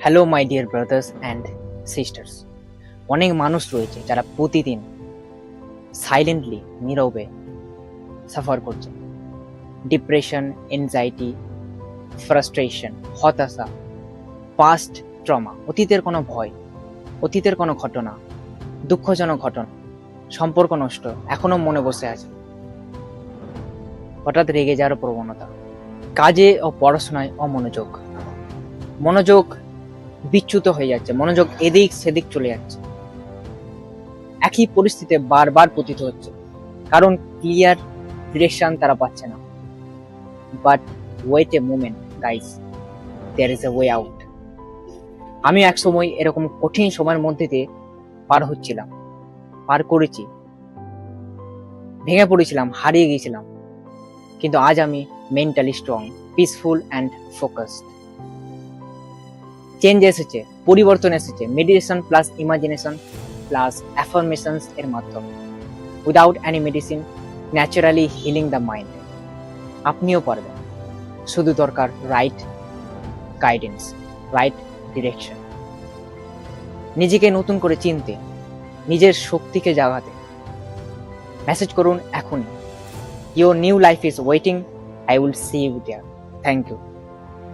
Hello my dear brothers and sisters. অনেক মানুষ রয়েছে যারা প্রতিদিন সাইলেন্টলি নীরবে সাফার করছে। ডিপ্রেশন, এনজাইটি, ফ্রাস্ট্রেশন, হতাশা, পাস্ট ট্রমা, অতীতের কোনো ভয়, অতীতের কোনো ঘটনা, দুঃখজনক ঘটনা, সম্পর্ক নষ্ট এখনো মনে বসে আছে। হঠাৎ রেগে যাওয়ার প্রবণতা, কাজে ও পড়াশোনায় অমনোযোগ, মনোযোগ বিচ্যুত হয়ে যাচ্ছে, মনোযোগ এদিক সেদিক চলে যাচ্ছে। একই পরিস্থিতিতে বারবার পতিত হচ্ছে, কারণ ক্লিয়ার ডিরেকশন তারা পাচ্ছে না। But wait a moment guys, there is a way out. আমি এক সময় এরকম কঠিন সময়ের মধ্যে দিয়ে পার করেছি, ভেঙে পড়েছিলাম, হারিয়ে গিয়েছিলাম, কিন্তু আজ আমি mentally strong, peaceful and focused. Change এসেছে, পরিবর্তন এসেছে meditation plus imagination plus affirmations এর মাধ্যমে। Without any medicine, naturally healing the mind. আপনিও পারবেন, শুধু দরকার রাইট গাইডেন্স, রাইট ডিরেকশন। নিজেকে নতুন করে চিনতে, নিজের শক্তিকে জাগাতে মেসেজ করুন এখনই। Your new life is waiting, I will see you there. Thank you.